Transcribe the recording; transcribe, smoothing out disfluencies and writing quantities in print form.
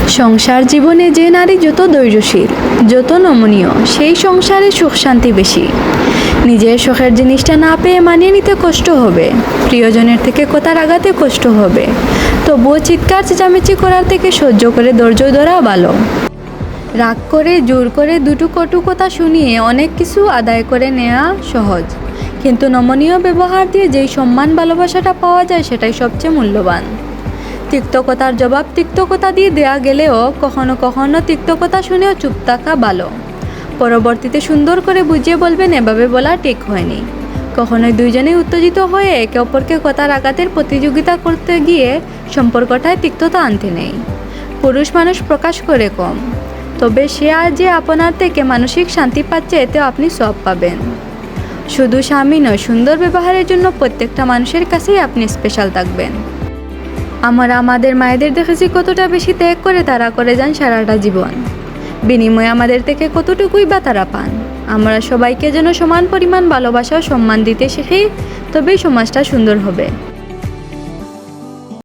সংসার জীবনে যে নারী যত ধৈর্যশীল, যত নমনীয়, সেই সংসারে সুখ শান্তি বেশি। নিজের শখের জিনিসটা না পেয়ে মানিয়ে নিতে কষ্ট হবে, প্রিয়জনের থেকে কথা রাগাতে কষ্ট হবে, তবুও চিৎকার চেঁচামেচি করার থেকে সহ্য করে ধৈর্য ধরা ভালো। রাগ করে জোর করে দুটো কটু কথা শুনিয়ে অনেক কিছু আদায় করে নেওয়া সহজ, কিন্তু নমনীয় ব্যবহার দিয়ে যেই সম্মান ভালোবাসাটা পাওয়া যায় সেটাই সবচেয়ে মূল্যবান। তিক্তকতার জবাব তিক্তকতা দিয়ে দেয়া গেলেও কখনো কখনো তিক্তকতা শুনেও চুপ থাকা ভালো। পরবর্তীতে সুন্দর করে বুঝিয়ে বলবেন, এভাবে বলা ঠিক হয়নি। কখনোই দুইজনেই উত্তেজিত হয়ে একে অপরকে কথার আঘাতের প্রতিযোগিতা করতে গিয়ে সম্পর্কটায় তিক্ততা আনতে নেই। পুরুষ মানুষ প্রকাশ করে কম, তবে সে আজ যে আপনার থেকে মানসিক শান্তি পাচ্ছে, এতেও আপনি সব পাবেন। শুধু স্বামী নয়, সুন্দর ব্যবহারের জন্য প্রত্যেকটা মানুষের কাছেই আপনি স্পেশাল থাকবেন। আমরা আমাদের মায়েদের দেখেছি কতটা বেশি ত্যাগ করে তারা করে যান সারাটা জীবন, বিনিময়ে আমাদের থেকে কতটুকুই বা তারা পান। আমরা সবাইকে যেন সমান পরিমাণ ভালোবাসা ও সম্মান দিতে শিখি, তবেই সমাজটা সুন্দর হবে।